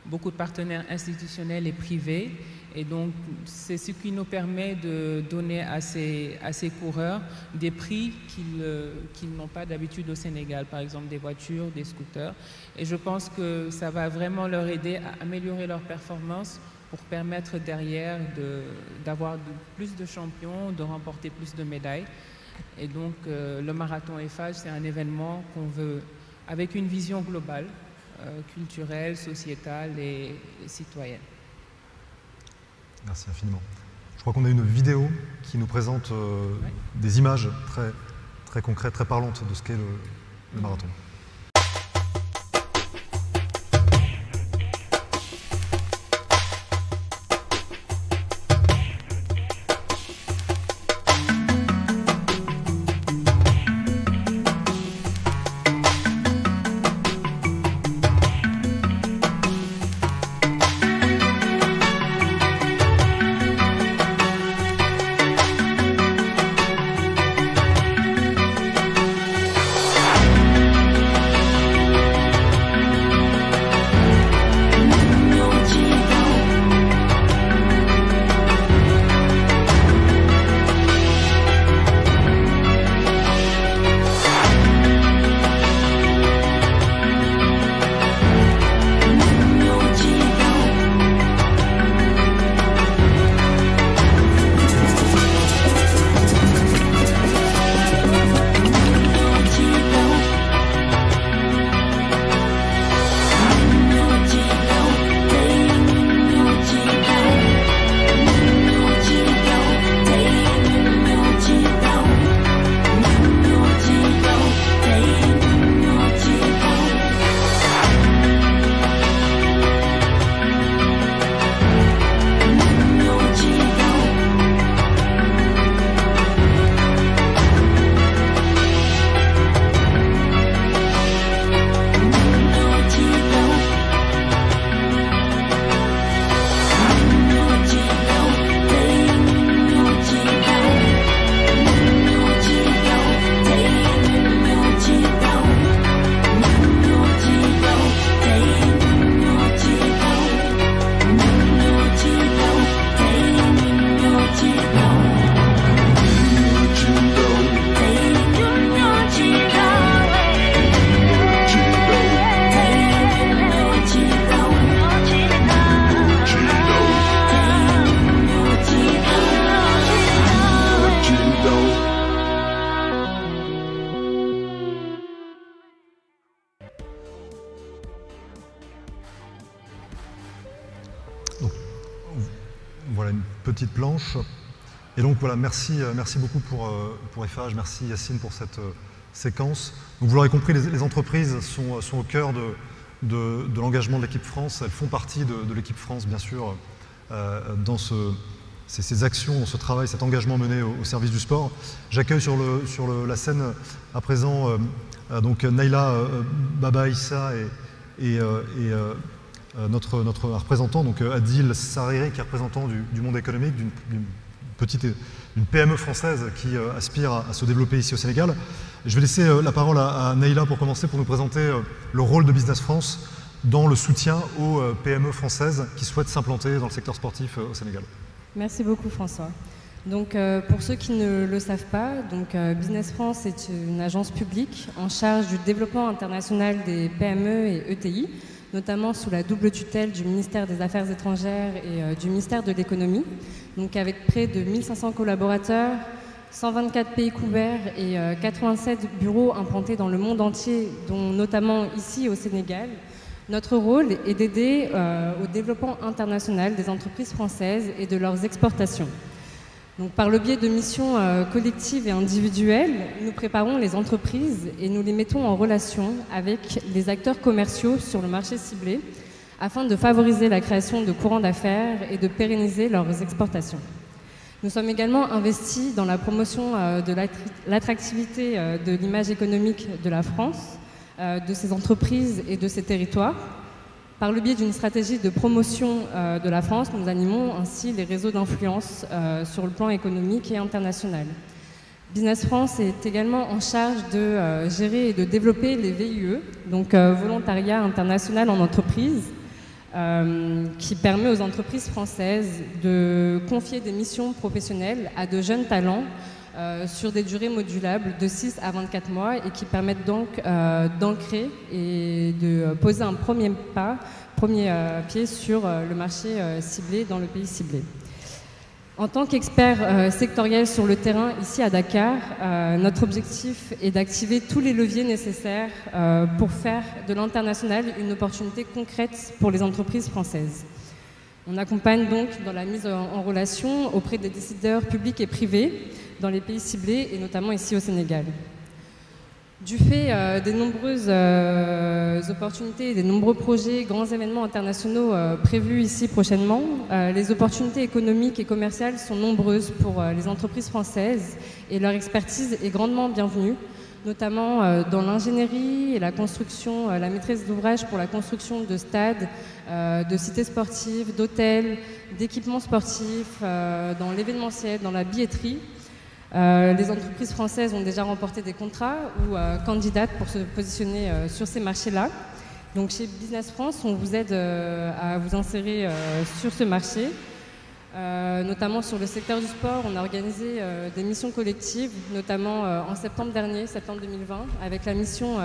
beaucoup de partenaires institutionnels et privés. Et donc, c'est ce qui nous permet de donner à ces coureurs des prix qu'ils n'ont pas d'habitude au Sénégal, par exemple des voitures, des scooters. Et je pense que ça va vraiment leur aider à améliorer leur performance pour permettre derrière d'avoir plus de champions, de remporter plus de médailles. Et donc, le marathon EFAGE, c'est un événement qu'on veut avec une vision globale, culturelle, sociétale et citoyenne. Merci infiniment. Je crois qu'on a une vidéo qui nous présente des images très, très concrètes, très parlantes de ce qu'est le marathon. Voilà une petite planche. Et donc voilà, merci beaucoup pour EFAGE, merci Yacine pour cette séquence. Donc, vous l'aurez compris, les entreprises sont au cœur de l'engagement de l'équipe France. Elles font partie de l'équipe France, bien sûr, dans ces actions, dans ce travail, cet engagement mené au service du sport. J'accueille sur la scène à présent donc Naïla Baba Issa et notre représentant, donc Adil Sariri, qui est représentant du monde économique, d'une PME française qui aspire à se développer ici au Sénégal. Je vais laisser la parole à Naïla pour commencer, pour nous présenter le rôle de Business France dans le soutien aux PME françaises qui souhaitent s'implanter dans le secteur sportif au Sénégal. Merci beaucoup François. Donc, pour ceux qui ne le savent pas, Business France est une agence publique en charge du développement international des PME et ETI, notamment sous la double tutelle du ministère des Affaires étrangères et du ministère de l'économie. Donc avec près de 1500 collaborateurs, 124 pays couverts et 87 bureaux implantés dans le monde entier, dont notamment ici au Sénégal. Notre rôle est d'aider au développement international des entreprises françaises et de leurs exportations. Donc, par le biais de missions collectives et individuelles, nous préparons les entreprises et nous les mettons en relation avec les acteurs commerciaux sur le marché ciblé afin de favoriser la création de courants d'affaires et de pérenniser leurs exportations. Nous sommes également investis dans la promotion de l'attractivité de l'image économique de la France de ces entreprises et de ces territoires. Par le biais d'une stratégie de promotion de la France, nous animons ainsi les réseaux d'influence sur le plan économique et international. Business France est également en charge de gérer et de développer les VIE, donc Volontariat International en Entreprise, qui permet aux entreprises françaises de confier des missions professionnelles à de jeunes talents sur des durées modulables de 6 à 24 mois et qui permettent donc d'ancrer et de poser un premier pied sur le marché ciblé dans le pays ciblé. En tant qu'expert sectoriel sur le terrain ici à Dakar, notre objectif est d'activer tous les leviers nécessaires pour faire de l'international une opportunité concrète pour les entreprises françaises. On accompagne donc dans la mise en relation auprès des décideurs publics et privés dans les pays ciblés et notamment ici au Sénégal. Du fait des nombreuses opportunités et des nombreux projets, grands événements internationaux prévus ici prochainement, les opportunités économiques et commerciales sont nombreuses pour les entreprises françaises et leur expertise est grandement bienvenue, notamment dans l'ingénierie et la construction, la maîtrise d'ouvrage pour la construction de stades, de cités sportives, d'hôtels, d'équipements sportifs, dans l'événementiel, dans la billetterie. Les entreprises françaises ont déjà remporté des contrats ou candidatent pour se positionner sur ces marchés-là. Donc chez Business France, on vous aide à vous insérer sur ce marché. Notamment sur le secteur du sport, on a organisé des missions collectives, notamment en septembre dernier, septembre 2020, avec la mission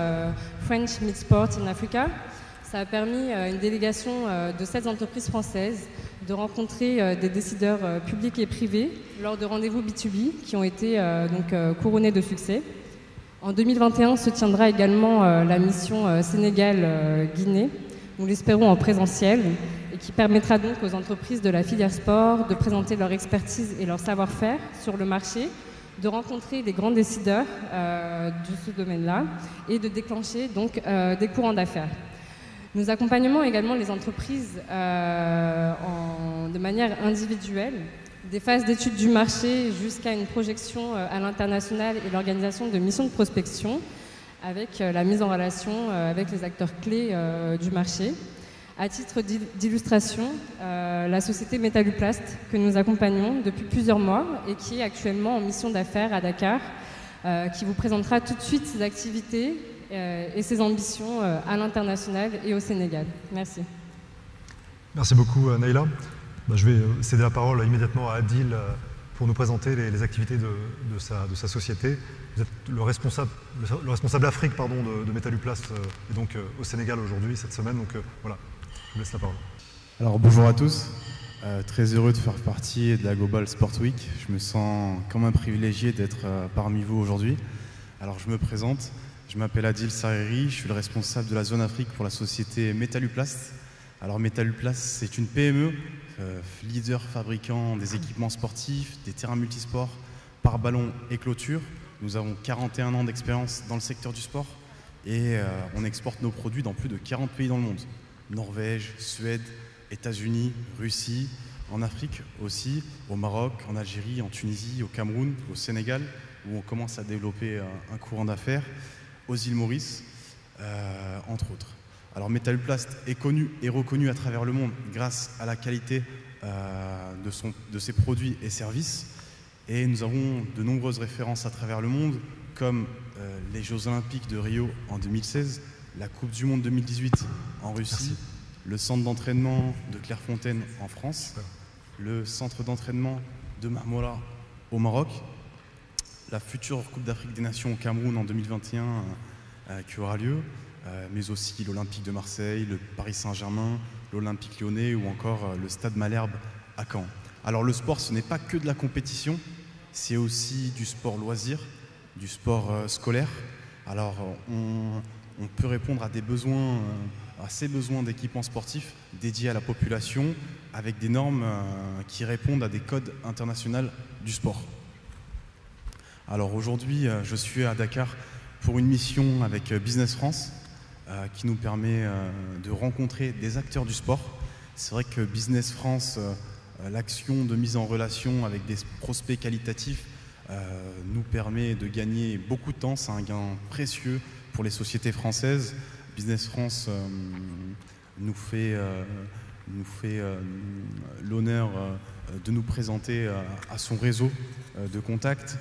French Mid Sport in Africa. Ça a permis à une délégation de 7 entreprises françaises de rencontrer des décideurs publics et privés lors de rendez-vous B2B qui ont été couronnés de succès. En 2021 se tiendra également la mission Sénégal-Guinée, nous l'espérons en présentiel, et qui permettra donc aux entreprises de la filière sport de présenter leur expertise et leur savoir-faire sur le marché, de rencontrer les grands décideurs de ce domaine-là et de déclencher donc des courants d'affaires. Nous accompagnons également les entreprises de manière individuelle, des phases d'études du marché jusqu'à une projection à l'international et l'organisation de missions de prospection avec la mise en relation avec les acteurs clés du marché. À titre d'illustration, la société Metaluplast que nous accompagnons depuis plusieurs mois et qui est actuellement en mission d'affaires à Dakar, qui vous présentera tout de suite ses activités et ses ambitions à l'international et au Sénégal. Merci. Merci beaucoup Naïla. Je vais céder la parole immédiatement à Adil pour nous présenter les activités de sa société. Vous êtes le responsable Afrique de Metaluplast et donc au Sénégal aujourd'hui, cette semaine. Donc voilà, je vous laisse la parole. Alors bonjour à tous, très heureux de faire partie de la Global Sport Week. Je me sens comme un privilégié d'être parmi vous aujourd'hui. Alors je me présente. Je m'appelle Adil Sareri, je suis le responsable de la zone Afrique pour la société Metaluplast. Alors Metaluplast, c'est une PME, leader fabricant des équipements sportifs, des terrains multisports, pare-ballons et clôtures. Nous avons 41 ans d'expérience dans le secteur du sport et on exporte nos produits dans plus de 40 pays dans le monde. Norvège, Suède, États-Unis, Russie, en Afrique aussi, au Maroc, en Algérie, en Tunisie, au Cameroun, au Sénégal, où on commence à développer un courant d'affaires, aux îles Maurice, entre autres. Alors Metaluplast est connu et reconnu à travers le monde grâce à la qualité de ses produits et services. Et nous avons de nombreuses références à travers le monde, comme les Jeux Olympiques de Rio en 2016, la Coupe du Monde 2018 en Russie, le centre d'entraînement de Clairefontaine en France, le centre d'entraînement de Marmora au Maroc, la future Coupe d'Afrique des Nations au Cameroun en 2021 qui aura lieu, mais aussi l'Olympique de Marseille, le Paris Saint-Germain, l'Olympique Lyonnais ou encore le Stade Malherbe à Caen. Alors le sport, ce n'est pas que de la compétition, c'est aussi du sport loisir, du sport scolaire. Alors on peut répondre à des besoins, à ces besoins d'équipements sportifs dédiés à la population avec des normes qui répondent à des codes internationaux du sport. Alors aujourd'hui, je suis à Dakar pour une mission avec Business France qui nous permet de rencontrer des acteurs du sport. C'est vrai que Business France, l'action de mise en relation avec des prospects qualitatifs nous permet de gagner beaucoup de temps. C'est un gain précieux pour les sociétés françaises. Business France nous fait l'honneur de nous présenter à son réseau de contacts,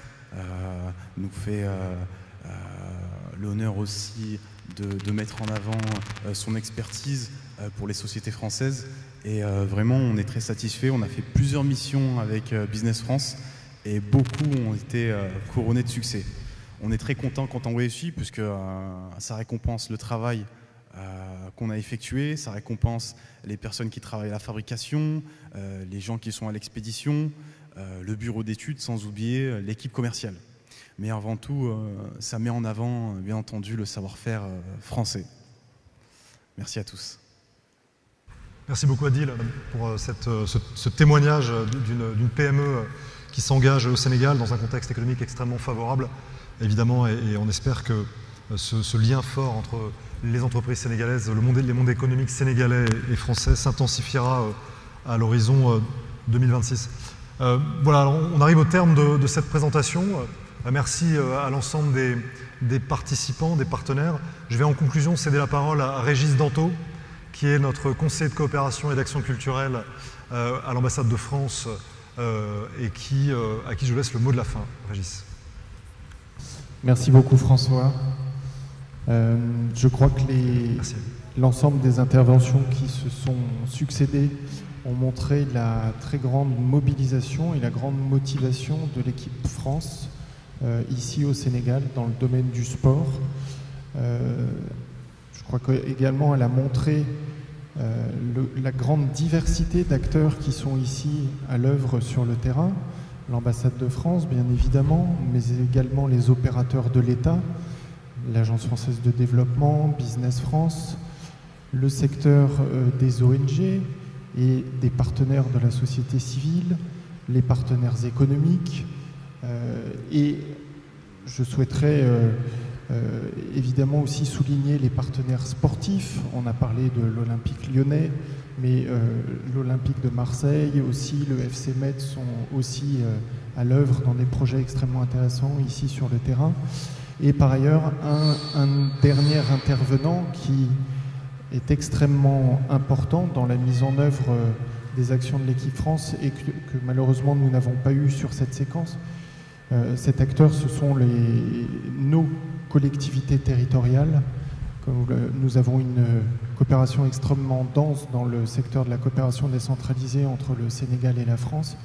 nous fait l'honneur aussi de mettre en avant son expertise pour les sociétés françaises. Et vraiment, on est très satisfait. On a fait plusieurs missions avec Business France et beaucoup ont été couronnés de succès. On est très content quand on réussit puisque ça récompense le travail qu'on a effectué, ça récompense les personnes qui travaillent à la fabrication, les gens qui sont à l'expédition, le bureau d'études, sans oublier l'équipe commerciale. Mais avant tout, ça met en avant, bien entendu, le savoir-faire français. Merci à tous. Merci beaucoup Adil pour ce témoignage d'une PME qui s'engage au Sénégal dans un contexte économique extrêmement favorable, évidemment, et on espère que ce lien fort entre les entreprises sénégalaises, les mondes économiques sénégalais et français s'intensifiera à l'horizon 2026. Voilà, alors on arrive au terme de cette présentation. Merci à l'ensemble des participants, des partenaires. Je vais en conclusion céder la parole à Régis Danto, qui est notre conseiller de coopération et d'action culturelle à l'ambassade de France et à qui je laisse le mot de la fin. Régis. Merci beaucoup François. Je crois que l'ensemble des interventions qui se sont succédées ont montré la très grande mobilisation et la grande motivation de l'équipe France ici au Sénégal dans le domaine du sport. Je crois qu'également elle a montré la grande diversité d'acteurs qui sont ici à l'œuvre sur le terrain, l'ambassade de France bien évidemment, mais également les opérateurs de l'État, l'Agence française de développement, Business France, le secteur des ONG et des partenaires de la société civile, les partenaires économiques, et je souhaiterais évidemment aussi souligner les partenaires sportifs. On a parlé de l'Olympique lyonnais, mais l'Olympique de Marseille aussi, le FC Metz sont aussi à l'œuvre dans des projets extrêmement intéressants ici sur le terrain. Et par ailleurs, un dernier intervenant qui est extrêmement important dans la mise en œuvre des actions de l'équipe France et que malheureusement nous n'avons pas eu sur cette séquence. Cet acteur, ce sont nos collectivités territoriales. Nous avons une coopération extrêmement dense dans le secteur de la coopération décentralisée entre le Sénégal et la France.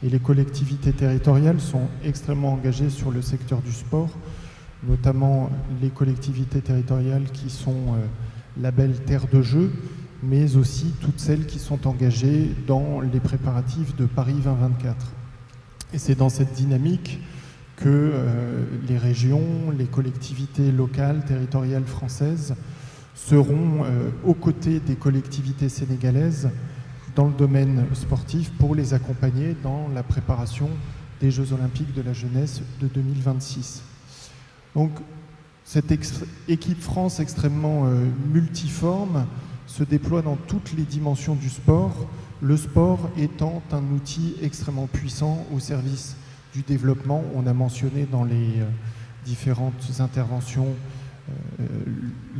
Et les collectivités territoriales sont extrêmement engagées sur le secteur du sport, notamment les collectivités territoriales qui sont label Terre de Jeux, mais aussi toutes celles qui sont engagées dans les préparatifs de Paris 2024. Et c'est dans cette dynamique que les régions, les collectivités locales, territoriales françaises seront aux côtés des collectivités sénégalaises dans le domaine sportif pour les accompagner dans la préparation des Jeux Olympiques de la jeunesse de 2026. Donc, cette équipe France extrêmement multiforme se déploie dans toutes les dimensions du sport, le sport étant un outil extrêmement puissant au service du développement. On a mentionné dans les différentes interventions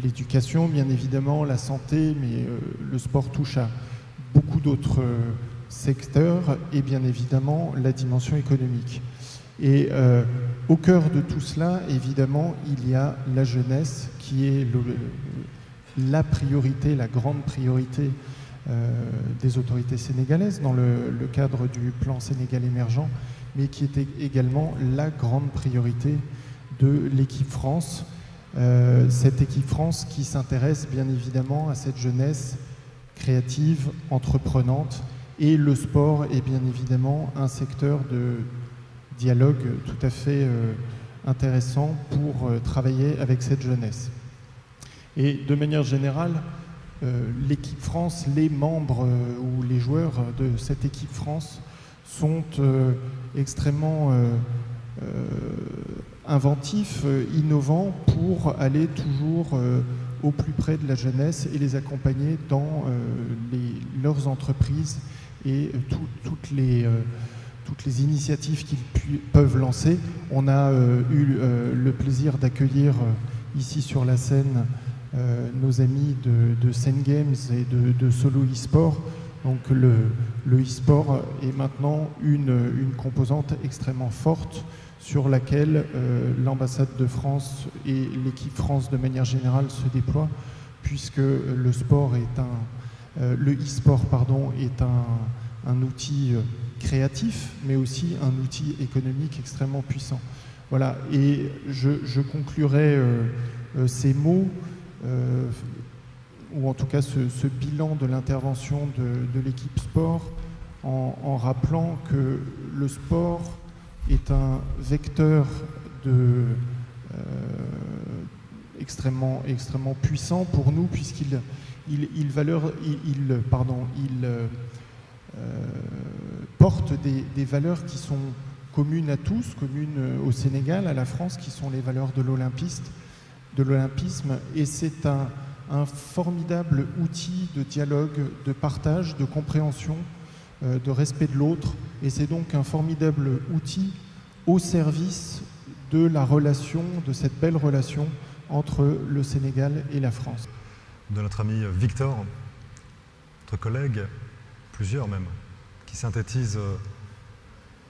l'éducation, bien évidemment, la santé, mais le sport touche à beaucoup d'autres secteurs et bien évidemment la dimension économique. Et au cœur de tout cela, évidemment, il y a la jeunesse qui est la priorité, la grande priorité des autorités sénégalaises dans le cadre du plan Sénégal émergent, mais qui était également la grande priorité de l'équipe France. Cette équipe France qui s'intéresse bien évidemment à cette jeunesse créative, entreprenante, et le sport est bien évidemment un secteur de dialogue tout à fait intéressant pour travailler avec cette jeunesse. Et de manière générale, l'équipe France, les membres ou les joueurs de cette équipe France sont extrêmement inventifs, innovants pour aller toujours au plus près de la jeunesse et les accompagner dans leurs entreprises et toutes les initiatives qu'ils peuvent lancer. On a eu le plaisir d'accueillir ici sur la scène nos amis de Sen Games et de Solo eSport. Donc le e-sport est maintenant une composante extrêmement forte sur laquelle l'ambassade de France et l'équipe France de manière générale se déploient, puisque le e-sport est un outil créatif, mais aussi un outil économique extrêmement puissant. Voilà, et je conclurai ces mots, ou en tout cas ce bilan de l'intervention de l'équipe sport, en rappelant que le sport est un vecteur extrêmement puissant pour nous, puisqu'il porte des valeurs qui sont communes à tous, communes au Sénégal, à la France, qui sont les valeurs de l'olympisme, et c'est un formidable outil de dialogue, de partage, de compréhension, de respect de l'autre, et c'est donc un formidable outil au service de la relation, de cette belle relation entre le Sénégal et la France. De notre ami Victor, notre collègue, plusieurs même, qui synthétise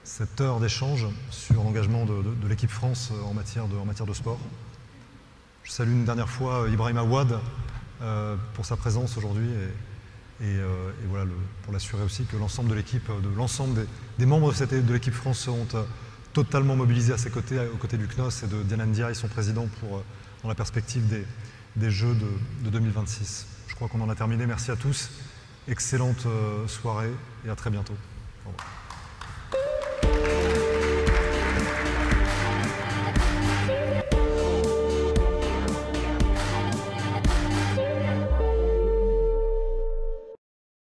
cette heure d'échange sur l'engagement de l'équipe France en matière de sport. Je salue une dernière fois Ibrahim Awad pour sa présence aujourd'hui et voilà, pour l'assurer aussi que l'ensemble de l'équipe, des membres de l'équipe France seront totalement mobilisés à ses côtés, aux côtés du CNOS et de Diane Ndiaye, son président, dans la perspective des Jeux de 2026. Je crois qu'on en a terminé. Merci à tous. Excellente soirée et à très bientôt. Au revoir.